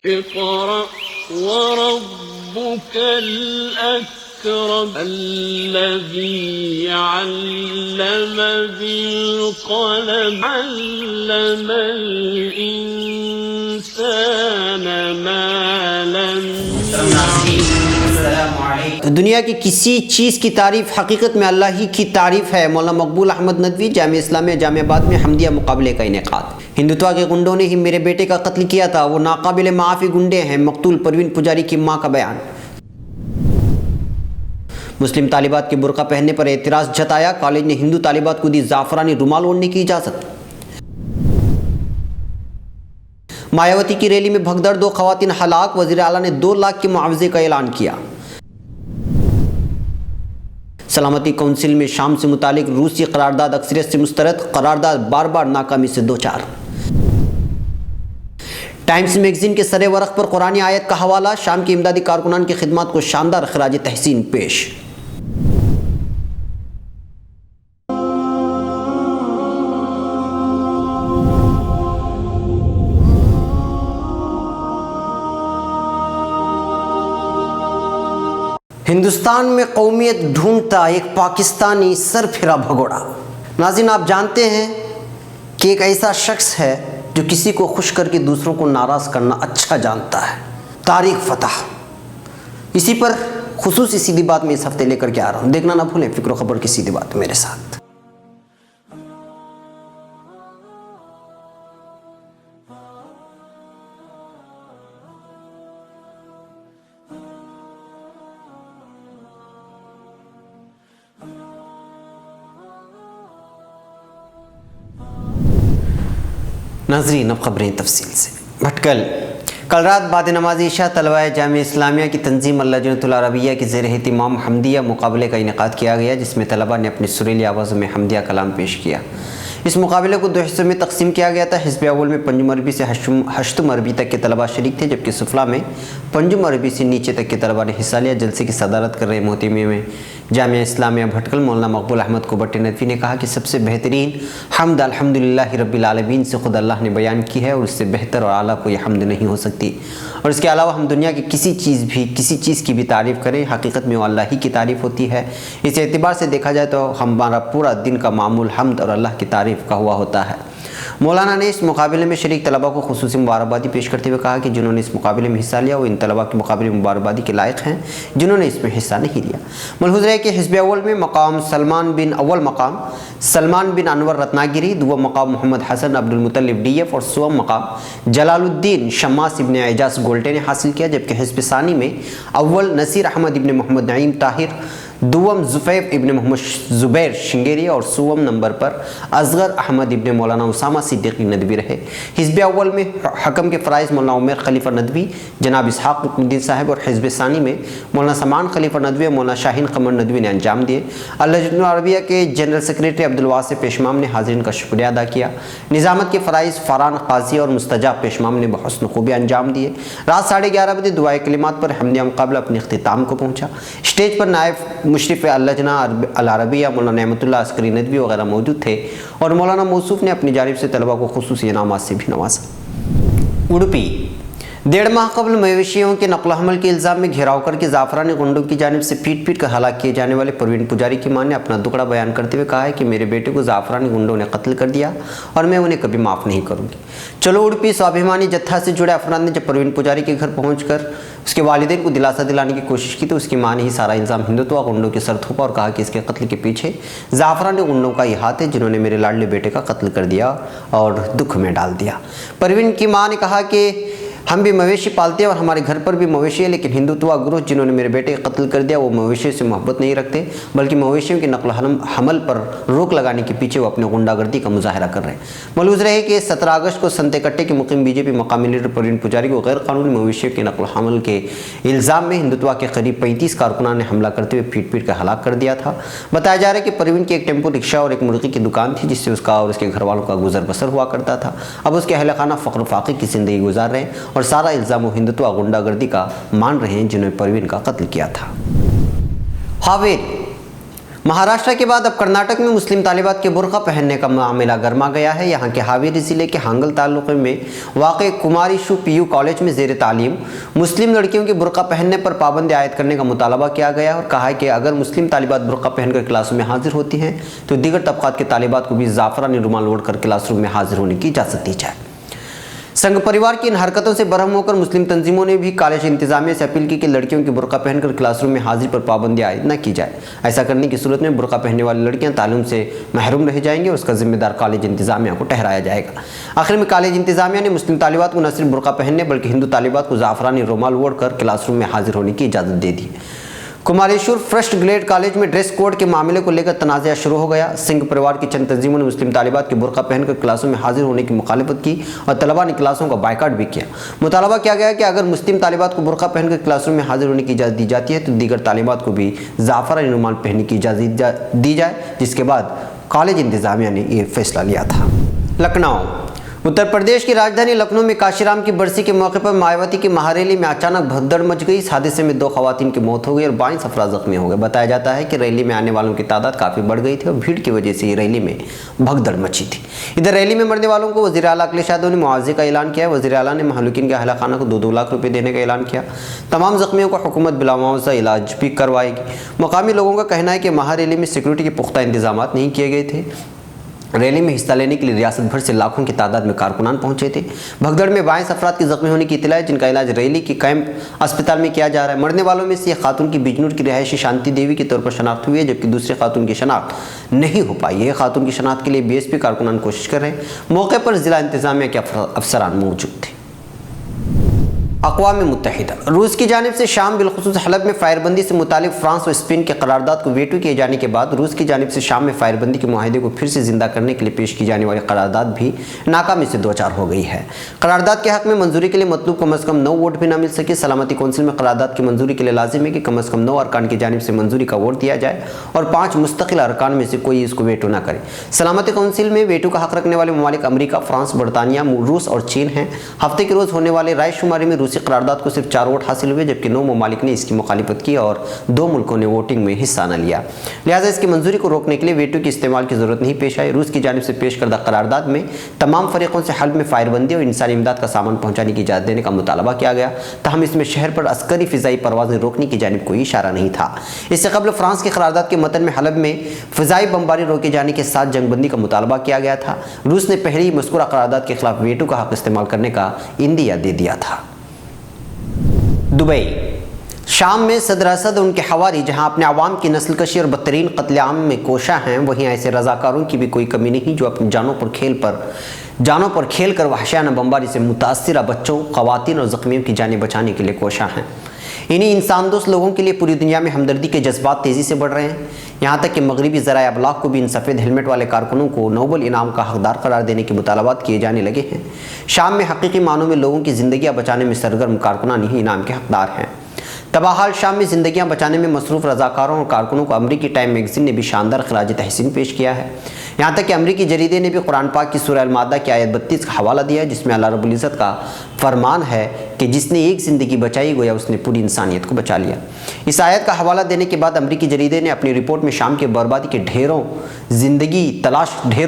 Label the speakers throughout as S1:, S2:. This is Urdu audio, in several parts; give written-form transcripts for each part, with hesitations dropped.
S1: اقرأ وربك الأكرم الذي علم بالقلم علم الإنسان ما لم يعلم.
S2: دنیا کی کسی چیز کی تعریف حقیقت میں اللہ ہی کی تعریف ہے. مولانا مقبول احمد ندوی، جامعہ اسلامیہ جامعہ آباد میں حمدیہ مقابلے کا انعقاد. ہندوتوا کے گنڈوں نے ہی میرے بیٹے کا قتل کیا تھا، وہ ناقابل معافی گنڈے ہیں. مقتول پروین پجاری کی ماں کا بیان. مسلم طالبات کے برقع پہننے پر اعتراض جتایا، کالج نے ہندو طالبات کو دی زعفرانی رومال اوڑھنے کی اجازت. مایاوتی کی ریلی میں بھگدڑ، 2 خواتین ہلاک، وزیر اعلیٰ نے 2 لاکھ کے معاوضے کا اعلان کیا. سلامتی کونسل میں شام سے متعلق روسی قرارداد اکثریت سے مسترد، قرارداد بار بار ناکامی سے دوچار. ٹائمز میگزین کے سرِ ورق پر قرآنی آیت کا حوالہ، شام کے امدادی کارکنان کی خدمات کو شاندار خراج تحسین پیش. ہندوستان میں قومیت ڈھونڈتا ایک پاکستانی سر پھرا بھگوڑا. ناظرین، آپ جانتے ہیں کہ ایک ایسا شخص ہے جو کسی کو خوش کر کے دوسروں کو ناراض کرنا اچھا جانتا ہے. طارق فتح. اسی پر خصوصی سیدھی بات میں اس ہفتے لے کر کے آ رہا ہوں. دیکھنا نہ بھولیں فکر و خبر کی سیدھی بات میرے ساتھ. ناظرین، اب خبریں تفصیل سے. بھٹکل. کل رات بعد نماز عشاء طلبہ جامعہ اسلامیہ کی تنظیم اللجنۃ العربیہ کے زیر اہتمام حمدیہ مقابلے کا انعقاد کیا گیا، جس میں طلبہ نے اپنی سریلی آوازوں میں حمدیہ کلام پیش کیا. اس مقابلے کو 2 حصوں میں تقسیم کیا گیا تھا. حزب اول میں پنجم عربی سے ہشتم عربی تک کے طلبہ شریک تھے، جبکہ سفلا میں پنجم عربی سے نیچے تک کے طلبہ نے حصہ لیا. جلسے کی صدارت کر رہے محتمی میں جامعہ اسلامیہ بھٹکل مولانا مقبول احمد کوبٹ ندوی نے کہا کہ سب سے بہترین حمد الحمدللہ رب العالمین سے خود اللہ نے بیان کی ہے، اور اس سے بہتر اور اعلیٰ کوئی حمد نہیں ہو سکتی. اور اس کے علاوہ ہم دنیا کی کسی چیز کی بھی تعریف کریں، حقیقت میں وہ اللہ ہی کی تعریف ہوتی ہے. اس اعتبار سے دیکھا جائے تو ہمارا پورا دن کا معمول حمد اور اللہ کی تعریف کا ہوا ہوتا ہے. مولانا نے اس مقابلے میں شریک طلبہ کو خصوصی مبارکبادی پیش کرتے ہوئے کہا کہ جنہوں نے اس مقابلے میں حصہ لیا وہ ان طلبہ کے مقابلے میں مبارکبادی کے لائق ہیں جنہوں نے اس میں حصہ نہیں لیا. ملحوظ ہے کہ حزب اول میں مقام سلمان بن انور رتناگری، دوم مقام محمد حسن عبد المطلب ڈی ایف اور سوم مقام جلال الدین شماس ابن اعجاز گولٹے نے حاصل کیا، جبکہ حزب ثانی میں اول نصیر احمد ابن محمد نعیم طاہر، دوم زفیف ابن محمد زبیر شنگیری اور سوم نمبر پر اصغر احمد ابن مولانا اسامہ صدیقی ندوی رہے. حزب اول میں حکم کے فرائض مولانا عمر خلیفہ ندوی، جناب اسحاق الدین صاحب، اور حزب ثانی میں مولانا سمان خلیفہ ندوی اور مولانا شاہین قمر ندوی نے انجام دیے. اللجنۃ العربیہ کے جنرل سیکریٹری عبدالواسع پیشمام نے حاضرین کا شکریہ ادا کیا. نظامت کے فرائض فرحان قاضی اور مستجاب پیشمام نے بحسن خوبی انجام دیے. رات 11:30 بجے دعائے کلمات پر حمدیہ مقابلہ اپنے اختتام کو پہنچا. اسٹیج پر نائب مشرف اللجنہ العربیہ مولانا نعمت اللہ عسکری ندوی وغیرہ موجود تھے، اور مولانا موصوف نے اپنی جانب سے طلبہ کو خصوصی انعامات سے بھی نوازا. اڈپی. 1.5 ماہ قبل مویشیوں کے نقل و حمل کے الزام میں گھیراؤ کر کے زعفرانی گنڈوں کی جانب سے پیٹ کر ہلاک کیے جانے والے پروین پجاری کی ماں نے اپنا دکڑا بیان کرتے ہوئے کہا ہے کہ میرے بیٹے کو زعفرانی گنڈوں نے قتل کر دیا اور میں انہیں کبھی معاف نہیں کروں گی. چلو اڈپی سوابھیمانی جتھا سے جڑے افراد نے جب پروین پجاری کے گھر پہنچ کر اس کے والدین کو دلاسا دلانے کی کوشش کی تو اس کی ماں نے ہی سارا الزام ہندوتوا گنڈوں کے سر تھوپا اور کہا کہ اس کے قتل کے پیچھے زعفرانی گنڈوں کا یہ ہاتھ ہے جنہوں نے میرے لاڈلے بیٹے کا قتل کر دیا اور دکھ میں ڈال دیا. پروین کی ماں نے کہا کہ ہم بھی مویشی پالتے ہیں اور ہمارے گھر پر بھی مویشی ہے، لیکن ہندوتوا گروہ جنہوں نے میرے بیٹے کا قتل کر دیا وہ مویشیوں سے محبت نہیں رکھتے، بلکہ مویشیوں کے نقل و حمل پر روک لگانے کے پیچھے وہ اپنے غنڈہ گردی کا مظاہرہ کر رہے ہیں. ملحوظ رہے کہ 17 اگست کو سنتے کٹے کے مقیم بی جے پی مقامی لیڈر پروین پجاری کو غیر قانونی مویشیوں کے نقل و حمل کے الزام میں ہندوتوا کے قریب 35 کارکنان نے حملہ کرتے ہوئے پیٹ کر ہلاک کر دیا تھا. بتایا جا رہا ہے کہ پروین کی ایک ٹیمپو رکشہ اور ایک مرغی کی دکان تھی جس سے اس کا اور اس کے گھر والوں کا گزر بسر ہوا کرتا تھا. اب اس کے اہل خانہ فقر و فاقے کی زندگی گزار رہے ہیں اور سارا الزام وہ ہندوتوا غنڈہ گردی کا مان رہے ہیں جنہوں نے پروین کا قتل کیا تھا. ہاویری. مہاراشٹر کے بعد اب کرناٹک میں مسلم طالبات کے برقع پہننے کا معاملہ گرما گیا ہے۔ یہاں کے ہاویری ضلع کے ہانگل تعلقے میں واقع کماریشو پی یو کالج میں زیر تعلیم مسلم لڑکیوں کے برقع پہننے پر پابندی عائد کرنے کا مطالبہ کیا گیا اور کہا ہے کہ اگر مسلم طالبات برقع پہن کر کلاسوں میں حاضر ہوتی ہیں تو دیگر طبقات کے طالبات کو بھی زعفرانی رومال اوڑھ کر کلاس روم میں حاضر ہونے کی اجازت دی جائے۔ سنگھ پریوار کی ان حرکتوں سے برہم ہو کر مسلم تنظیموں نے بھی کالج انتظامیہ سے اپیل کی کہ لڑکیوں کی برقع پہن کر کلاس روم میں حاضری پر پابندی عائد نہ کی جائے۔ ایسا کرنے کی صورت میں برقع پہننے والی لڑکیاں تعلیم سے محروم رہ جائیں گی اور اس کا ذمہ دار کالج انتظامیہ کو ٹھہرایا جائے گا۔ آخر میں کالج انتظامیہ نے مسلم طالبات کو نہ صرف برقع پہننے بلکہ ہندو طالبات کو زعفرانی رومال اوڑھ کر کلاس روم میں حاضر ہونے کی اجازت دے دی۔ کماریشور فرسٹ گریڈ کالج میں ڈریس کوڈ کے معاملے کو لے کر تنازعہ شروع ہو گیا۔ سنگھ پریوار کی چند تنظیموں نے مسلم طالبات کے برقع پہن کر کلاسوں میں حاضر ہونے کی مخالفت کی اور طلباء نے کلاسوں کا بائیکاٹ بھی کیا۔ مطالبہ کیا گیا کہ اگر مسلم طالبات کو برقع پہن کر کلاس روم میں حاضر ہونے کی اجازت دی جاتی ہے تو دیگر طالبات کو بھی زعفرانی رومال پہننے کی اجازت دی جائے، جس کے بعد کالج انتظامیہ نے یہ فیصلہ لیا تھا۔ لکھنؤ اتر پردیش کی راجدھانی لکھنؤ میں کاشی رام کی برسی کے موقع پر مایاوتی کی مہاریلی میں اچانک بھگدڑ مچ گئی۔ اس حادثے میں 2 خواتین کی موت ہو گئی اور 22 افراد زخمی ہو گئے۔ بتایا جاتا ہے کہ ریلی میں آنے والوں کی تعداد کافی بڑھ گئی تھی اور بھیڑ کی وجہ سے یہ ریلی میں بھگدڑ مچی تھی۔ ادھر ریلی میں مرنے والوں کو وزیر اعلیٰ اکھلیش یادو نے معاوضے کا اعلان کیا ہے۔ وزیر اعلیٰ نے مہلوکین کے اہلِ خانہ کو 2-2 لاکھ روپے دینے کا اعلان کیا۔ تمام زخمیوں کو حکومت بلا معاوضہ علاج بھی کروائے گی۔ مقامی لوگوں کا کہنا ہے کہ مہاریلی میں سیکورٹی کے پختہ انتظامات نہیں کیے گئے تھے۔ ریلی میں حصہ لینے کے لیے ریاست بھر سے لاکھوں کی تعداد میں کارکنان پہنچے تھے۔ بھگدڑ میں 22 افراد کی زخمی ہونے کی اطلاع ہے، جن کا علاج ریلی کی کیمپ اسپتال میں کیا جا رہا ہے۔ مرنے والوں میں سے ایک خاتون کی بجنور کی رہائشی شانتی دیوی کے طور پر شناخت ہوئی ہے، جبکہ دوسرے خاتون کی شناخت نہیں ہو پائی ہے۔ خاتون کی شناخت کے لیے BSP کارکنان کوشش کر رہے ہیں۔ موقع پر ضلع انتظامیہ کے افسران موجود تھے۔ اقوام متحدہ روس کی جانب سے شام بالخصوص حلب میں فائر بندی سے متعلق فرانس اور اسپین کے قرارداد کو ویٹو کیے جانے کے بعد روس کی جانب سے شام میں فائر بندی کے معاہدے کو پھر سے زندہ کرنے کے لیے پیش کی جانے والی قرارداد بھی ناکامی سے دوچار ہو گئی ہے۔ قرارداد کے حق میں منظوری کے لیے مطلوب کم از کم 9 ووٹ بھی نہ مل سکے۔ سلامتی کونسل میں قرارداد کی منظوری کے لیے لازم ہے کہ کم از کم 9 ارکان کی جانب سے منظوری کا ووٹ دیا جائے اور 5 مستقل ارکان میں سے کوئی اس کو ویٹو نہ کرے۔ سلامتی کونسل میں ویٹو کا حق رکھنے والے ممالک امریکہ، فرانس، برطانیہ، روس اور چین ہیں۔ ہفتے کے روز ہونے والے رائے شماری میں روسی قرارداد کو صرف 4 ووٹ حاصل ہوئے، جبکہ 9 ممالک نے اس کی مخالفت کی اور 2 ملکوں نے ووٹنگ میں حصہ نہ لیا۔ لہٰذا اس کی منظوری کو روکنے کے لیے ویٹو کے استعمال کی ضرورت نہیں پیش آئی۔ روس کی جانب سے پیش کردہ قرارداد میں تمام فریقوں سے حلب میں فائر بندی اور انسانی امداد کا سامان پہنچانے کی اجازت دینے کا مطالبہ کیا گیا، تاہم اس میں شہر پر عسکری فضائی پروازیں روکنے کی جانب کوئی اشارہ نہیں تھا۔ اس سے قبل فرانس کی قرارداد کے متن میں حلب میں فضائی بمباری روکے جانے کے ساتھ جنگ بندی کا مطالبہ کیا گیا تھا۔ روس نے پہلے ہی مذکورہ قرارداد کے خلاف ویٹو کا حق استعمال کرنے کا عندیہ دے دیا تھا۔ دبئی شام میں صدر اسد اور ان کے حواری جہاں اپنے عوام کی نسل کشی اور بدترین قتل عام میں کوشاں ہیں، وہیں ایسے رضاکاروں کی بھی کوئی کمی نہیں جو اپنی جانوں پر کھیل کر وحشیانہ بمباری سے متاثرہ بچوں، خواتین اور زخمیوں کی جانیں بچانے کے لیے کوشاں ہیں۔ انہی انسان دوست لوگوں کے لیے پوری دنیا میں ہمدردی کے جذبات تیزی سے بڑھ رہے ہیں، یہاں تک کہ مغربی ذرائع ابلاغ کو بھی ان سفید ہیلمٹ والے کارکنوں کو نوبل انعام کا حقدار قرار دینے کے مطالبات کیے جانے لگے ہیں۔ شام میں حقیقی معنوں میں لوگوں کی زندگیاں بچانے میں سرگرم کارکنان ہی انعام کے حقدار ہیں۔ تباہال شام میں زندگیاں بچانے میں مصروف رضاکاروں اور کارکنوں کو امریکی ٹائم میگزین نے بھی شاندار خراج تحسین پیش کیا ہے۔ یہاں تک کہ امریکی جریدے نے بھی قرآن پاک کی سورہ المائدہ کی آیت 32 کا حوالہ دیا ہے، جس میں اللہ رب العزت کا فرمان ہے کہ جس نے ایک زندگی بچائی گویا اس نے پوری انسانیت کو بچا لیا۔ اس آیت کا حوالہ دینے کے بعد امریکی جریدے نے اپنی رپورٹ میں شام کے بربادی کے ڈھیروں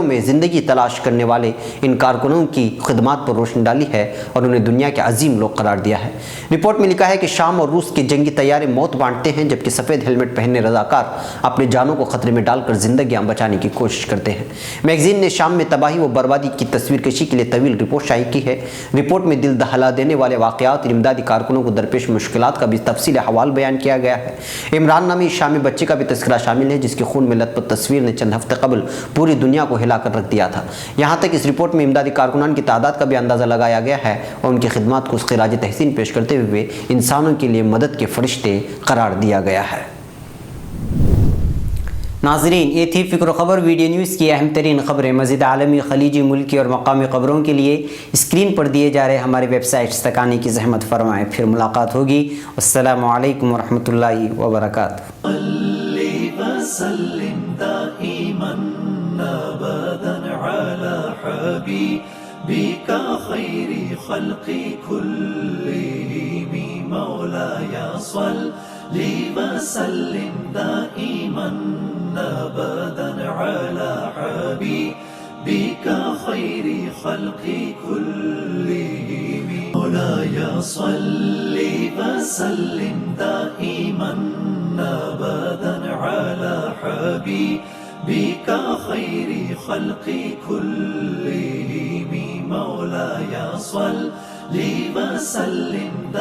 S2: میں زندگی تلاش کرنے والے ان کارکنوں کی خدمات پر روشنی ڈالی ہے اور انہیں دنیا کے عظیم لوگ قرار دیا ہے۔ رپورٹ میں لکھا ہے کہ شام اور روس کے جنگی طیارے موت بانٹتے ہیں، جبکہ سفید ہیلمٹ پہننے رضاکار اپنے جانوں کو خطرے میں ڈال کر زندگیاں بچانے کی کوشش کرتے ہیں۔ میگزین نے شام میں تباہی و بربادی کی تصویر کشی کے لیے طویل رپورٹ شائع کی ہے۔ رپورٹ میں دل دہلا دینے والے واقعات اور امدادی کارکنوں کو درپیش مشکلات کا بھی تفصیل حوال بیان کیا گیا ہے۔ عمران نامی شامی بچے کا بھی تذکرہ شامل ہے، جس کی خون میں لت پت تصویر نے چند ہفتے قبل پوری دنیا کو ہلا کر رکھ دیا تھا۔ یہاں تک اس رپورٹ میں امدادی کارکنان کی تعداد کا بھی اندازہ لگایا گیا ہے اور ان کی خدمات کو خراج تحسین پیش کرتے ہوئے انسانوں کے لیے مدد کے فرشتے قرار دیا گیا ہے۔ ناظرین، یہ تھی فکر و خبر ویڈیو نیوز کی اہم ترین خبریں۔ مزید عالمی، خلیجی، ملکی اور مقامی خبروں کے لیے اسکرین پر دیے جا رہے ہمارے ویب سائٹس تک آنے کی زحمت فرمائیں۔ پھر ملاقات ہوگی۔ السلام علیکم ورحمۃ اللہ وبرکاتہ۔
S3: مولاي صل وسلم دائما أبدا على حبيبك خير خلق كلهم مولاي صل وسلم دائما أبدا على حبيبك خير خلق كلهم مولاي صل وسلم